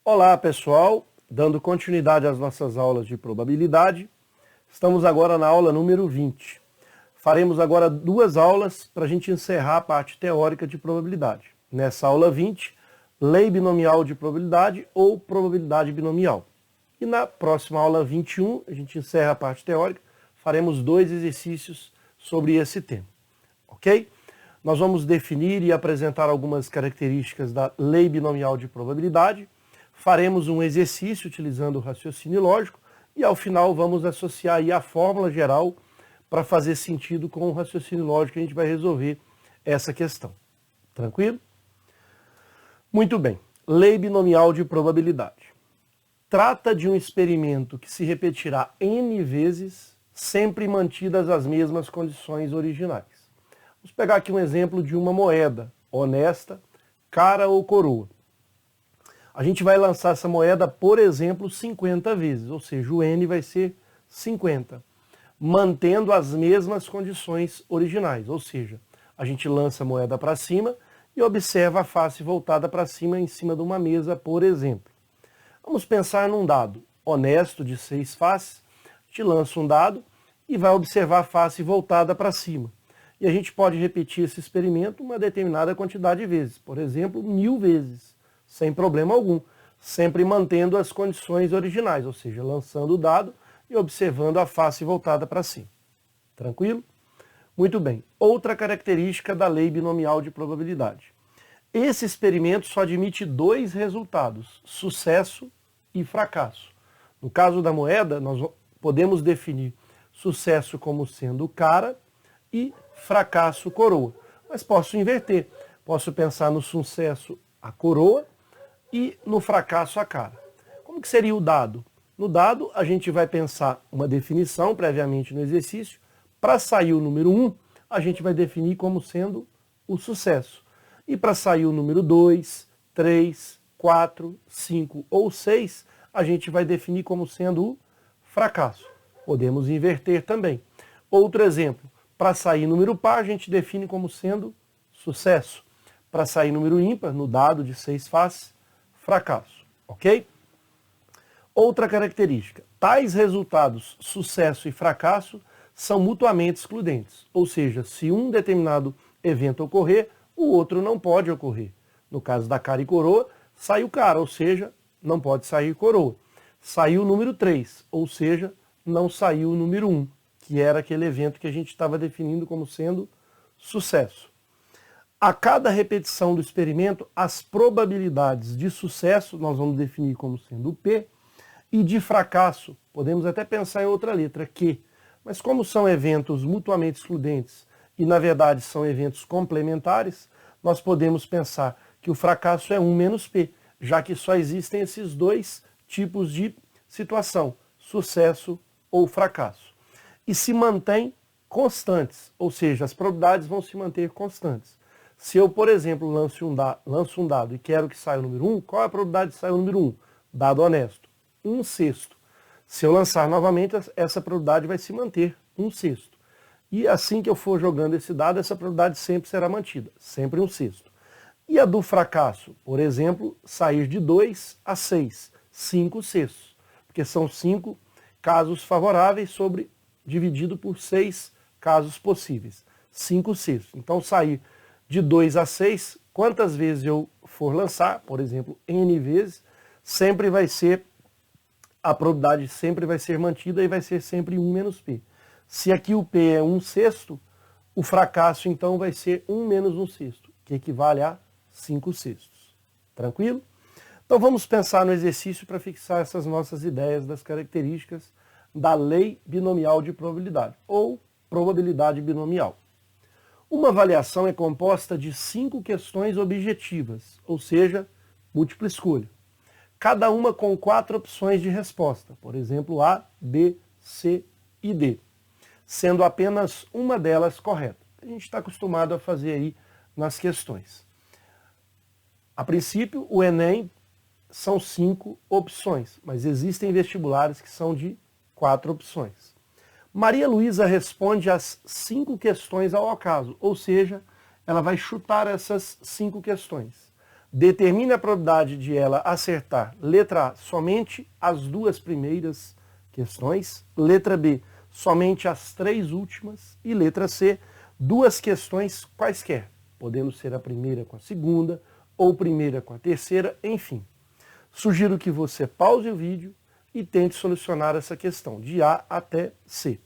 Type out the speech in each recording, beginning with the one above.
Olá pessoal, dando continuidade às nossas aulas de probabilidade, estamos agora na aula número 20. Faremos agora duas aulas para a gente encerrar a parte teórica de probabilidade. Nessa aula 20, lei binomial de probabilidade ou probabilidade binomial. E na próxima aula 21, a gente encerra a parte teórica, faremos dois exercícios sobre esse tema, ok? Nós vamos definir e apresentar algumas características da lei binomial de probabilidade, faremos um exercício utilizando o raciocínio lógico e ao final vamos associar aí a fórmula geral para fazer sentido com o raciocínio lógico, a gente vai resolver essa questão. Tranquilo? Muito bem. Lei binomial de probabilidade. Trata de um experimento que se repetirá N vezes, sempre mantidas as mesmas condições originais. Vamos pegar aqui um exemplo de uma moeda honesta, cara ou coroa. A gente vai lançar essa moeda, por exemplo, 50 vezes, ou seja, o N vai ser 50, mantendo as mesmas condições originais, ou seja, a gente lança a moeda para cima e observa a face voltada para cima em cima de uma mesa, por exemplo. Vamos pensar num dado honesto de 6 faces, a gente lança um dado e vai observar a face voltada para cima. E a gente pode repetir esse experimento uma determinada quantidade de vezes, por exemplo, 1000 vezes. Sem problema algum, sempre mantendo as condições originais, ou seja, lançando o dado e observando a face voltada para cima. Tranquilo? Muito bem. Outra característica da lei binomial de probabilidade. Esse experimento só admite dois resultados, sucesso e fracasso. No caso da moeda, nós podemos definir sucesso como sendo cara e fracasso coroa. Mas posso inverter, posso pensar no sucesso a coroa e no fracasso a cara. Como que seria o dado? No dado, a gente vai pensar uma definição previamente no exercício. Para sair o número 1, a gente vai definir como sendo o sucesso. E para sair o número 2, 3, 4, 5 ou 6, a gente vai definir como sendo o fracasso. Podemos inverter também. Outro exemplo, para sair número par, a gente define como sendo sucesso. Para sair número ímpar, no dado de 6 faces, fracasso, ok? Outra característica, tais resultados, sucesso e fracasso, são mutuamente excludentes, ou seja, se um determinado evento ocorrer, o outro não pode ocorrer. No caso da cara e coroa, saiu cara, ou seja, não pode sair coroa. Saiu o número 3, ou seja, não saiu o número 1, que era aquele evento que a gente estava definindo como sendo sucesso. A cada repetição do experimento, as probabilidades de sucesso, nós vamos definir como sendo P, e de fracasso, podemos até pensar em outra letra, Q. Mas como são eventos mutuamente excludentes e, na verdade, são eventos complementares, nós podemos pensar que o fracasso é 1 menos P, já que só existem esses dois tipos de situação, sucesso ou fracasso. E se mantêm constantes, ou seja, as probabilidades vão se manter constantes. Se eu, por exemplo, lanço um dado e quero que saia o número 1, qual é a probabilidade de sair o número 1? Dado honesto, 1/6. Se eu lançar novamente, essa probabilidade vai se manter, 1/6. E assim que eu for jogando esse dado, essa probabilidade sempre será mantida, sempre 1/6. E a do fracasso, por exemplo, sair de 2 a 6, 5/6. Porque são 5 casos favoráveis dividido por 6 casos possíveis, 5/6. Então sair de 2 a 6, quantas vezes eu for lançar, por exemplo, N vezes, sempre vai ser, a probabilidade sempre vai ser mantida e vai ser sempre 1 menos P. Se aqui o P é 1/6, o fracasso então vai ser 1 menos 1/6, que equivale a 5/6. Tranquilo? Então vamos pensar no exercício para fixar essas nossas ideias das características da lei binomial de probabilidade, ou probabilidade binomial. Uma avaliação é composta de 5 questões objetivas, ou seja, múltipla escolha. Cada uma com 4 opções de resposta, por exemplo, A, B, C e D, sendo apenas uma delas correta. A gente está acostumado a fazer aí nas questões. A princípio, o Enem são 5 opções, mas existem vestibulares que são de 4 opções. Maria Luísa responde as 5 questões ao acaso, ou seja, ela vai chutar essas 5 questões. Determine a probabilidade de ela acertar, letra A, somente as duas primeiras questões, letra B, somente as três últimas, e letra C, duas questões quaisquer, podendo ser a primeira com a segunda, ou primeira com a terceira, enfim. Sugiro que você pause o vídeo e tente solucionar essa questão, de A até C.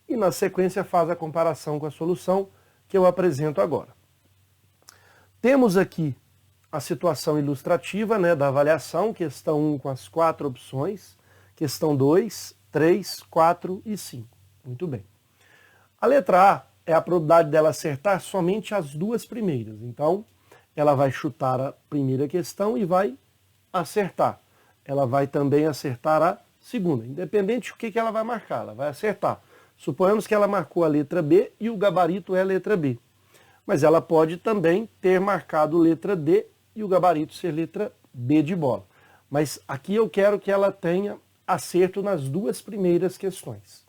E na sequência faz a comparação com a solução que eu apresento agora. Temos aqui a situação ilustrativa, né, da avaliação, questão 1 com as 4 opções, questão 2, 3, 4 e 5. Muito bem. A letra A é a probabilidade dela acertar somente as duas primeiras. Então, ela vai chutar a primeira questão e vai acertar. Ela vai também acertar a segunda. Independente do que ela vai marcar, ela vai acertar. Suponhamos que ela marcou a letra B e o gabarito é a letra B. Mas ela pode também ter marcado letra D e o gabarito ser letra B de bola. Mas aqui eu quero que ela tenha acerto nas duas primeiras questões.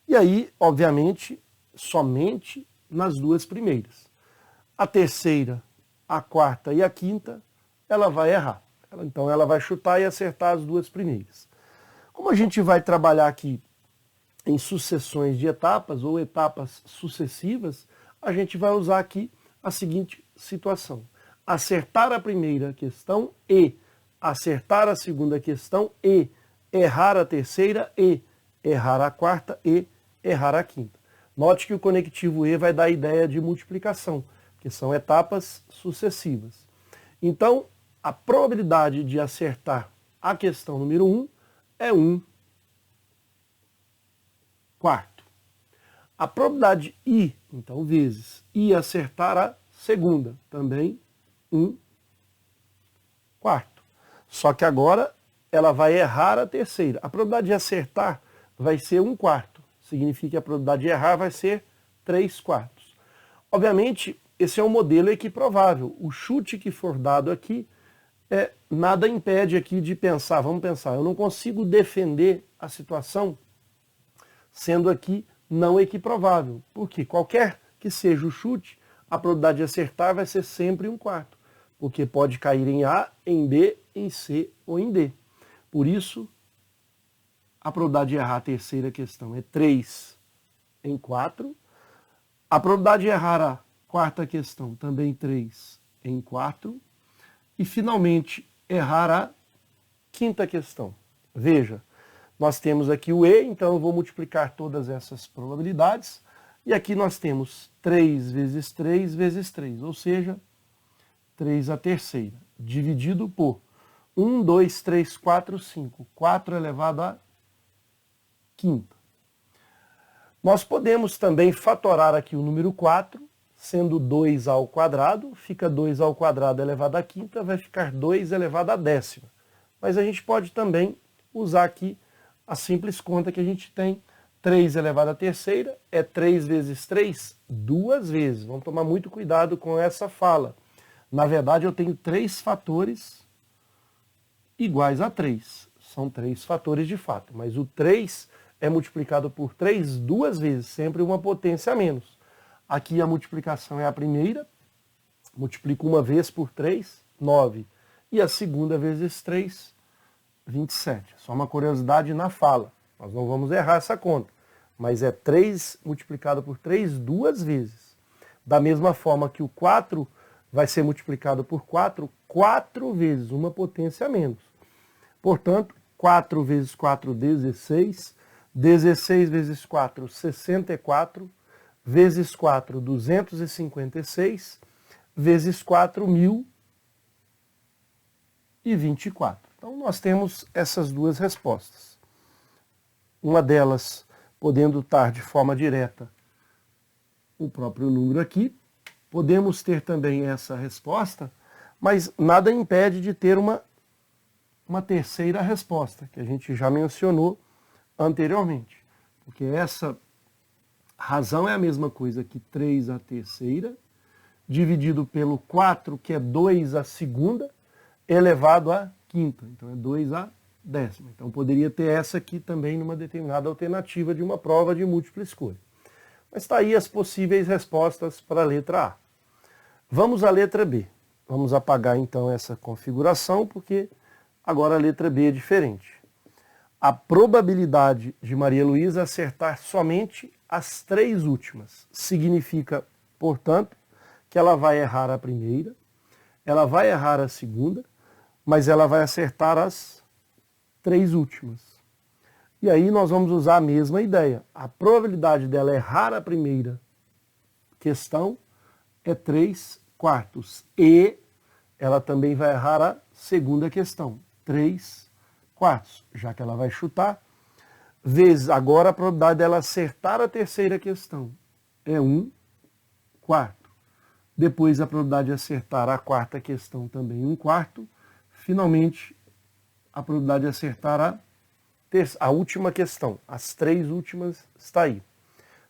E aí, obviamente, somente nas duas primeiras. A terceira, a quarta e a quinta, ela vai errar. Então ela vai chutar e acertar as duas primeiras. Como a gente vai trabalhar aqui em sucessões de etapas ou etapas sucessivas, a gente vai usar aqui a seguinte situação. Acertar a primeira questão e acertar a segunda questão e errar a terceira e errar a quarta e errar a quinta. Note que o conectivo E vai dar a ideia de multiplicação, que são etapas sucessivas. Então, a probabilidade de acertar a questão número 1 é 1 quarto. A probabilidade I, então, vezes I acertar a segunda, também 1 quarto. Só que agora ela vai errar a terceira. A probabilidade de acertar vai ser 1 quarto. Significa que a probabilidade de errar vai ser 3 quartos. Obviamente, esse é um modelo equiprovável. O chute que for dado aqui, nada impede aqui de pensar, vamos pensar, eu não consigo defender a situação sendo aqui não equiprovável. Porque qualquer que seja o chute, a probabilidade de acertar vai ser sempre 1 quarto. Porque pode cair em A, em B, em C ou em D. Por isso, a probabilidade de errar a terceira questão é 3 em 4. A probabilidade de errar a quarta questão também 3 em 4. E, finalmente, errar a quinta questão. Veja, nós temos aqui o E, então eu vou multiplicar todas essas probabilidades. E aqui nós temos 3 vezes 3 vezes 3, ou seja, 3 a terceira, dividido por 1, 2, 3, 4, 5. 4 elevado a quinta. Nós podemos também fatorar aqui o número 4, sendo 2 ao quadrado, fica 2 ao quadrado elevado à quinta, vai ficar 2 elevado à décima. Mas a gente pode também usar aqui a simples conta que a gente tem. 3 elevado à terceira é 3 vezes 3, 2 vezes. Vamos tomar muito cuidado com essa fala. Na verdade, eu tenho 3 fatores iguais a 3. São 3 fatores de fato, mas o 3 é multiplicado por 3 2 vezes, sempre uma potência a menos. Aqui a multiplicação é a primeira, multiplico uma vez por 3, 9. E a segunda vezes 3, 27. Só uma curiosidade na fala, nós não vamos errar essa conta. Mas é 3 multiplicado por 3 2 vezes. Da mesma forma que o 4 vai ser multiplicado por 4, 4 vezes, uma potência a menos. Portanto, 4 vezes 4, 16. 16 vezes 4, 64. Vezes 4, 256. Vezes 4, 1024. Então, nós temos essas duas respostas. Uma delas podendo estar de forma direta o próprio número aqui. Podemos ter também essa resposta, mas nada impede de ter uma terceira resposta, que a gente já mencionou anteriormente. Porque essa razão é a mesma coisa que 3 a terceira, dividido pelo 4, que é 2 a segunda, elevado a quinta. Então é 2 a décima. Então poderia ter essa aqui também numa determinada alternativa de uma prova de múltipla escolha. Mas está aí as possíveis respostas para a letra A. Vamos à letra B. Vamos apagar então essa configuração, porque agora a letra B é diferente. A probabilidade de Maria Luísa acertar somente as 3 últimas significa, portanto, que ela vai errar a primeira, ela vai errar a segunda, mas ela vai acertar as 3 últimas. E aí nós vamos usar a mesma ideia. A probabilidade dela errar a primeira questão é 3/4. E ela também vai errar a segunda questão, 3/4, já que ela vai chutar. Vezes agora a probabilidade dela acertar a terceira questão é 1/4. Depois a probabilidade de acertar a quarta questão também 1/4. Finalmente, a probabilidade de acertar a última questão, as 3 últimas, está aí.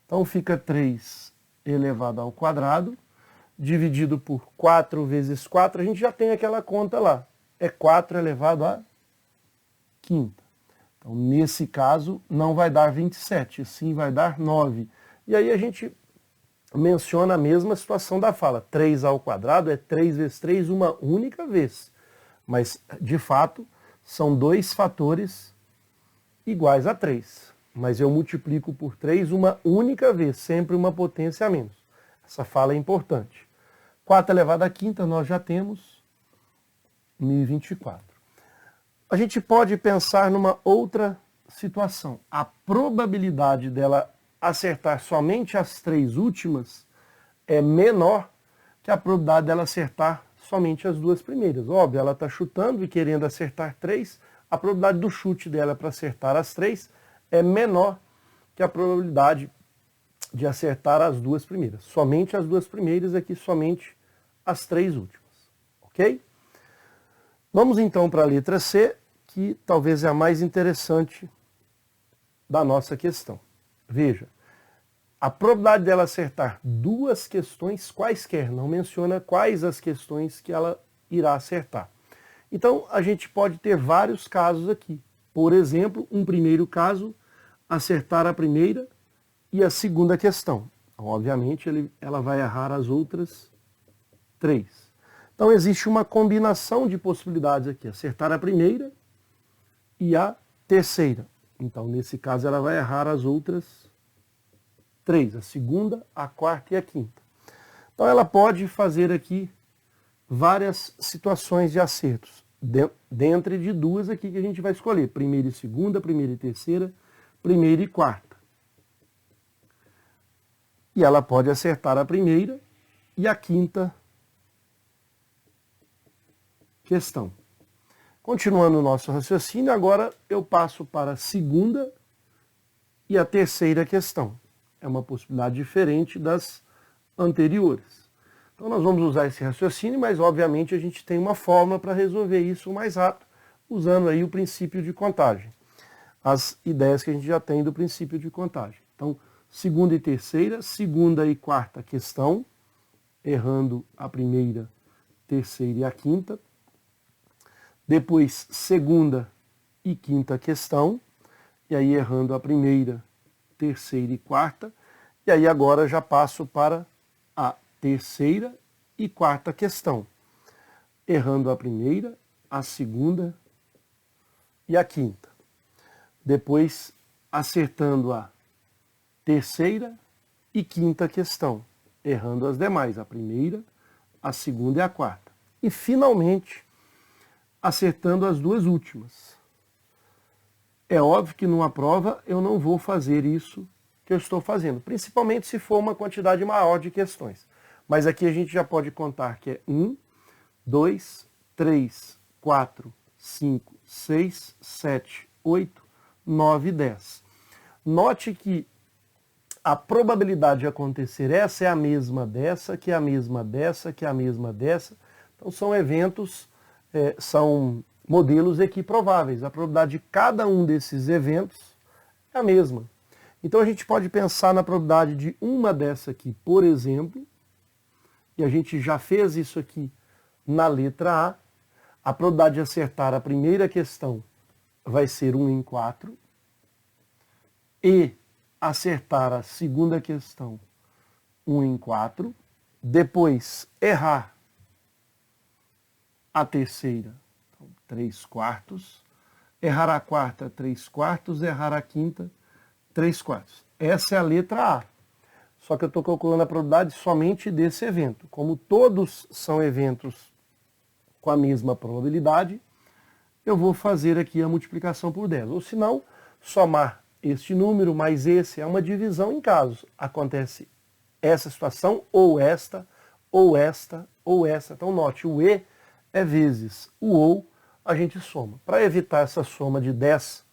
Então fica 3 elevado ao quadrado, dividido por 4 vezes 4, a gente já tem aquela conta lá. É 4 elevado à quinta. Então, nesse caso, não vai dar 27, sim vai dar 9. E aí a gente menciona a mesma situação da fala. 3 ao quadrado é 3 vezes 3 uma única vez. Mas, de fato, são 2 fatores iguais a 3. Mas eu multiplico por 3 uma única vez, sempre uma potência a menos. Essa fala é importante. 4 elevado à quinta, nós já temos 1024. A gente pode pensar numa outra situação. A probabilidade dela acertar somente as 3 últimas é menor que a probabilidade dela acertar somente as 2 primeiras. Óbvio, ela está chutando e querendo acertar 3, a probabilidade do chute dela para acertar as 3 é menor que a probabilidade de acertar as 2 primeiras. Somente as 2 primeiras, aqui somente as 3 últimas. Ok? Vamos então para a letra C, que talvez é a mais interessante da nossa questão. Veja, a probabilidade dela acertar 2 questões quaisquer, não menciona quais as questões que ela irá acertar. Então, a gente pode ter vários casos aqui. Por exemplo, um primeiro caso, acertar a primeira e a segunda questão. Então, obviamente, ela vai errar as outras 3. Então, existe uma combinação de possibilidades aqui. Acertar a primeira e a terceira. Então, nesse caso, ela vai errar as outras 3. A segunda, a quarta e a quinta. Então, ela pode fazer aqui várias situações de acertos, dentre de 2 aqui que a gente vai escolher, primeira e segunda, primeira e terceira, primeira e quarta. E ela pode acertar a primeira e a quinta questão. Continuando o nosso raciocínio, agora eu passo para a segunda e a terceira questão. É uma possibilidade diferente das anteriores. Então nós vamos usar esse raciocínio, mas obviamente a gente tem uma forma para resolver isso mais rápido, usando aí o princípio de contagem. As ideias que a gente já tem do princípio de contagem. Então, segunda e terceira, segunda e quarta questão, errando a primeira, terceira e a quinta. Depois, segunda e quinta questão, e aí errando a primeira, terceira e quarta. E aí agora já passo para a terceira e quarta questão, errando a primeira, a segunda e a quinta. Depois, acertando a terceira e quinta questão, errando as demais, a primeira, a segunda e a quarta. E, finalmente, acertando as 2 últimas. É óbvio que numa prova eu não vou fazer isso que eu estou fazendo, principalmente se for uma quantidade maior de questões. Mas aqui a gente já pode contar que é 1, 2, 3, 4, 5, 6, 7, 8, 9 e 10. Note que a probabilidade de acontecer essa é a mesma dessa, que é a mesma dessa, que é a mesma dessa. Então são eventos, são modelos equiprováveis. A probabilidade de cada um desses eventos é a mesma. Então a gente pode pensar na probabilidade de uma dessa aqui, por exemplo, e a gente já fez isso aqui na letra A. A probabilidade de acertar a primeira questão vai ser 1 em 4. E acertar a segunda questão 1 em 4. Depois errar a terceira, então, 3/4. Errar a quarta, 3/4. Errar a quinta, 3/4. Essa é a letra A. Só que eu estou calculando a probabilidade somente desse evento. Como todos são eventos com a mesma probabilidade, eu vou fazer aqui a multiplicação por 10. Ou se não, somar este número mais esse é uma divisão em casos. Acontece essa situação, ou esta, ou esta, ou esta. Então note, o E é vezes o ou, a gente soma. Para evitar essa soma de 10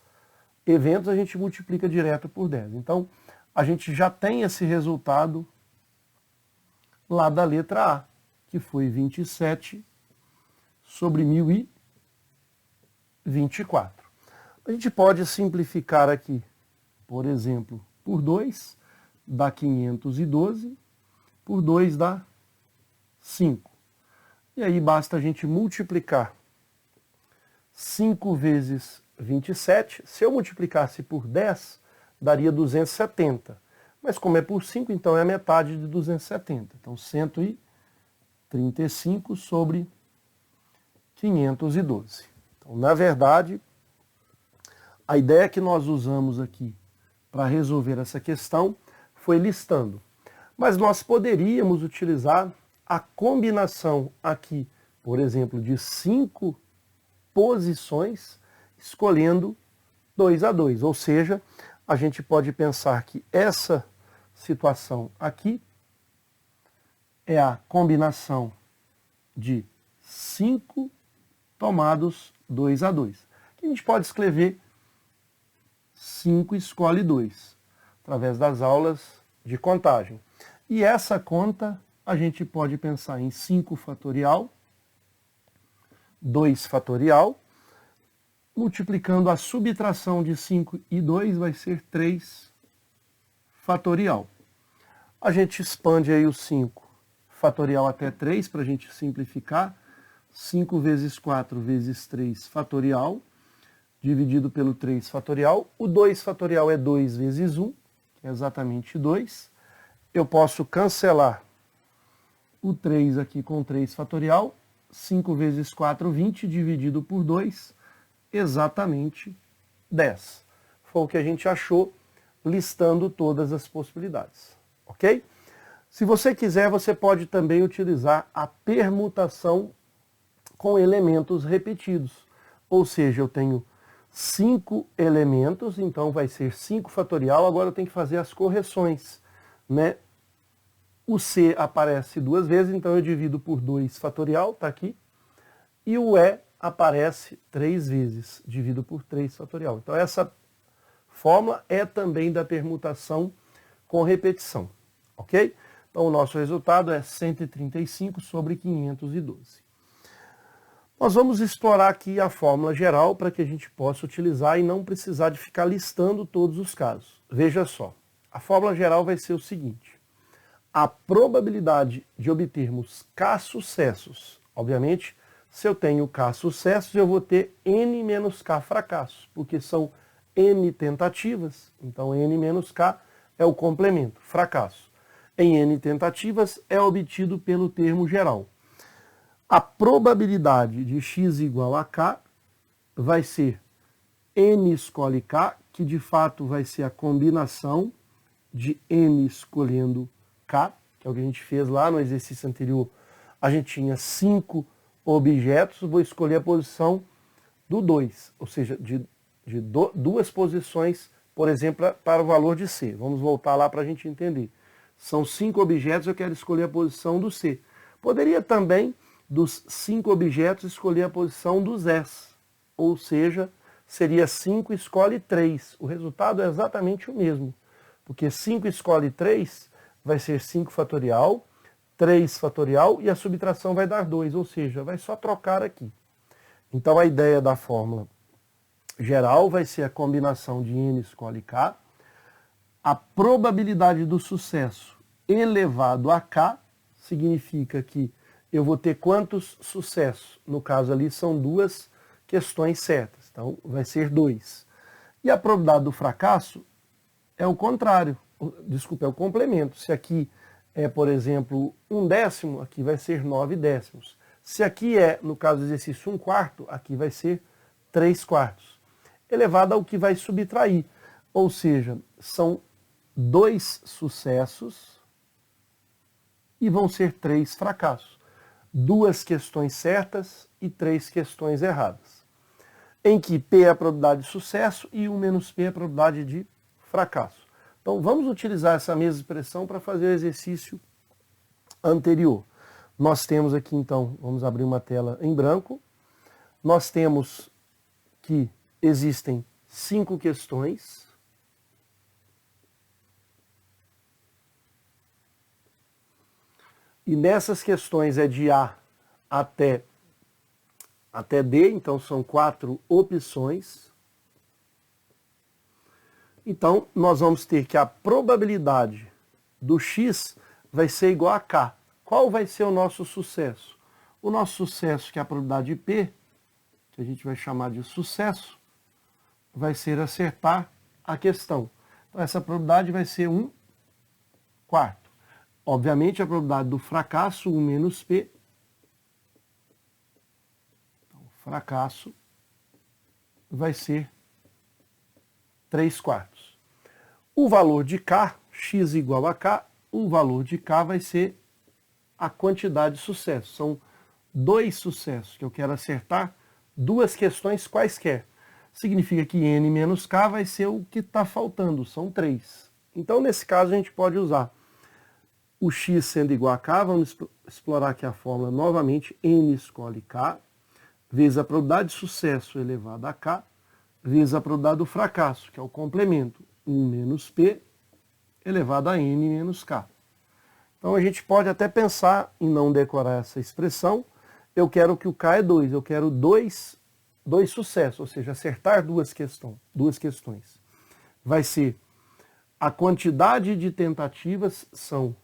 eventos, a gente multiplica direto por 10. Então, a gente já tem esse resultado lá da letra A, que foi 27 sobre 1024. A gente pode simplificar aqui, por exemplo, por 2 dá 512, por 2 dá 5. E aí basta a gente multiplicar 5 vezes 27. Se eu multiplicasse por 10, daria 270. Mas como é por 5, então é a metade de 270. Então 135 sobre 512. Então, na verdade, a ideia que nós usamos aqui para resolver essa questão foi listando. Mas nós poderíamos utilizar a combinação aqui, por exemplo, de 5 posições, escolhendo 2 a 2. Ou seja, a gente pode pensar que essa situação aqui é a combinação de 5 tomados 2 a 2. Aqui a gente pode escrever 5 escolhe 2, através das aulas de contagem. E essa conta a gente pode pensar em 5 fatorial, 2 fatorial, multiplicando a subtração de 5 e 2 vai ser 3 fatorial. A gente expande aí o 5 fatorial até 3 para a gente simplificar. 5 vezes 4 vezes 3 fatorial, dividido pelo 3 fatorial. O 2 fatorial é 2 vezes 1, que é exatamente 2. Eu posso cancelar o 3 aqui com 3 fatorial. 5 vezes 4, 20, dividido por 2, exatamente 10. Foi o que a gente achou listando todas as possibilidades, ok? Se você quiser, você pode também utilizar a permutação com elementos repetidos. Ou seja, eu tenho 5 elementos, então vai ser 5 fatorial, agora eu tenho que fazer as correções, né? O C aparece 2 vezes, então eu divido por 2 fatorial, está aqui, e o E aparece 3 vezes, divido por 3 fatorial. Então essa fórmula é também da permutação com repetição, ok? Então o nosso resultado é 135 sobre 512. Nós vamos explorar aqui a fórmula geral para que a gente possa utilizar e não precisar de ficar listando todos os casos. Veja só, a fórmula geral vai ser o seguinte: a probabilidade de obtermos K sucessos, obviamente, se eu tenho K sucessos, eu vou ter N menos K fracassos, porque são N tentativas, então N menos K é o complemento, fracasso. Em N tentativas é obtido pelo termo geral. A probabilidade de x igual a K vai ser N escolhe K, que de fato vai ser a combinação de N escolhendo K, que é o que a gente fez lá no exercício anterior. A gente tinha 5 objetos, vou escolher a posição do 2, ou seja, de duas posições, por exemplo, para o valor de C. Vamos voltar lá para a gente entender. São 5 objetos, eu quero escolher a posição do C. Poderia também, dos 5 objetos, escolher a posição dos S, ou seja, seria 5 escolhe 3. O resultado é exatamente o mesmo, porque 5 escolhe 3 vai ser 5 fatorial, 3 fatorial e a subtração vai dar 2, ou seja, vai só trocar aqui. Então a ideia da fórmula geral vai ser a combinação de N escolhe K, a probabilidade do sucesso elevado a K, significa que eu vou ter quantos sucessos? No caso ali são 2 questões certas, então vai ser 2. E a probabilidade do fracasso é o contrário, desculpa, é o complemento. Se aqui é, por exemplo, 1/10, aqui vai ser 9/10. Se aqui é, no caso do exercício, 1/4, aqui vai ser 3/4, elevado ao que vai subtrair. Ou seja, são 2 sucessos e vão ser 3 fracassos. 2 questões certas e 3 questões erradas. Em que P é a probabilidade de sucesso e 1 menos P é a probabilidade de fracasso. Então vamos utilizar essa mesma expressão para fazer o exercício anterior. Nós temos aqui então, vamos abrir uma tela em branco, nós temos que existem 5 questões. E nessas questões é de A até D, então são 4 opções. Então nós vamos ter que a probabilidade do X vai ser igual a K. Qual vai ser o nosso sucesso? O nosso sucesso, que é a probabilidade de P, que a gente vai chamar de sucesso, vai ser acertar a questão. Então essa probabilidade vai ser 1/4. Obviamente a probabilidade do fracasso, 1 menos P. Então, fracasso vai ser 3/4. O valor de K, X igual a K, o valor de K vai ser a quantidade de sucessos. São 2 sucessos que eu quero acertar, 2 questões quaisquer. Significa que N menos K vai ser o que está faltando, são 3. Então, nesse caso, a gente pode usar o X sendo igual a K, vamos explorar aqui a fórmula novamente, N escolhe K, vezes a probabilidade de sucesso elevado a K, vezes a probabilidade do fracasso, que é o complemento, 1 menos P, elevado a N menos K. Então a gente pode até pensar em não decorar essa expressão. Eu quero que o K é 2, eu quero 2 sucessos, ou seja, acertar 2 questões. Vai ser a quantidade de tentativas, são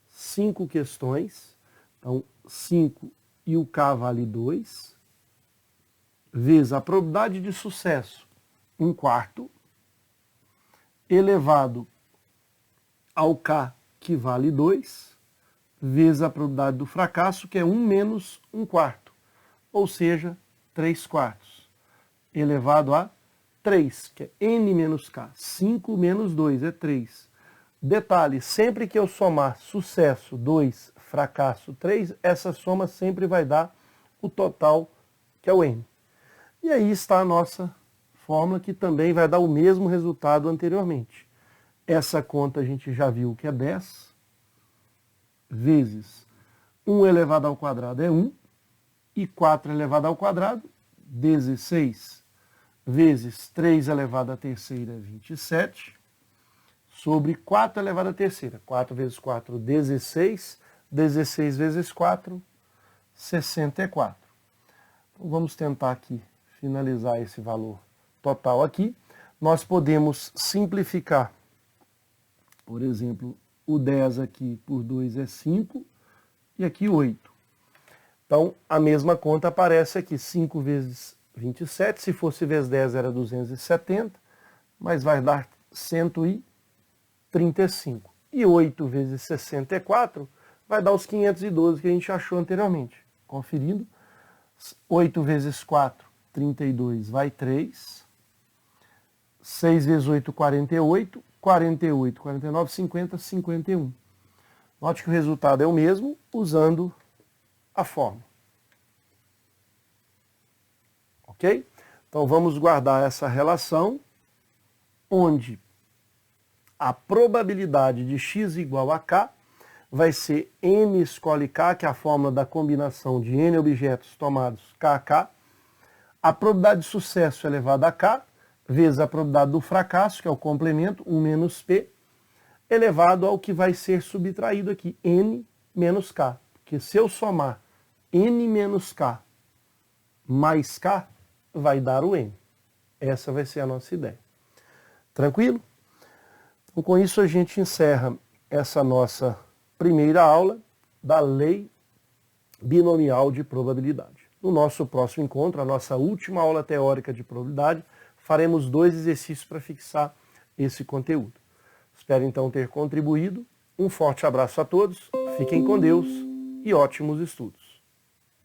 5 questões, então 5 e o K vale 2, vezes a probabilidade de sucesso, 1/4, elevado ao K, que vale 2, vezes a probabilidade do fracasso, que é 1 menos 1/4, ou seja, 3/4, elevado a 3, que é N menos K. 5 menos 2 é 3. Detalhe, sempre que eu somar sucesso 2, fracasso 3, essa soma sempre vai dar o total, que é o N. E aí está a nossa fórmula, que também vai dar o mesmo resultado anteriormente. Essa conta a gente já viu que é 10, vezes 1 elevado ao quadrado é 1, e 4 elevado ao quadrado, 16, vezes 3 elevado à terceira é 27, sobre 4 elevado à terceira. 4 vezes 4, 16. 16 vezes 4, 64. Então, vamos tentar aqui finalizar esse valor total aqui. Nós podemos simplificar. Por exemplo, o 10 aqui por 2 é 5 e aqui 8. Então, a mesma conta aparece aqui. 5 vezes 27, se fosse vezes 10 era 270, mas vai dar 135. E 8 vezes 64 vai dar os 512 que a gente achou anteriormente. Conferindo, 8 vezes 4, 32, vai 3. 6 vezes 8, 48. 48, 49, 50, 51. Note que o resultado é o mesmo usando a fórmula. Ok? Então vamos guardar essa relação, onde a probabilidade de x igual a k vai ser n escolhe k, que é a fórmula da combinação de n objetos tomados kk. A probabilidade de sucesso elevada a k, vezes a probabilidade do fracasso, que é o complemento, 1 menos p, elevado ao que vai ser subtraído aqui, n menos k. Porque se eu somar n menos k mais k, vai dar o n. Essa vai ser a nossa ideia. Tranquilo? Então, com isso, a gente encerra essa nossa primeira aula da lei binomial de probabilidade. No nosso próximo encontro, a nossa última aula teórica de probabilidade, faremos 2 exercícios para fixar esse conteúdo. Espero então ter contribuído. Um forte abraço a todos, fiquem com Deus e ótimos estudos.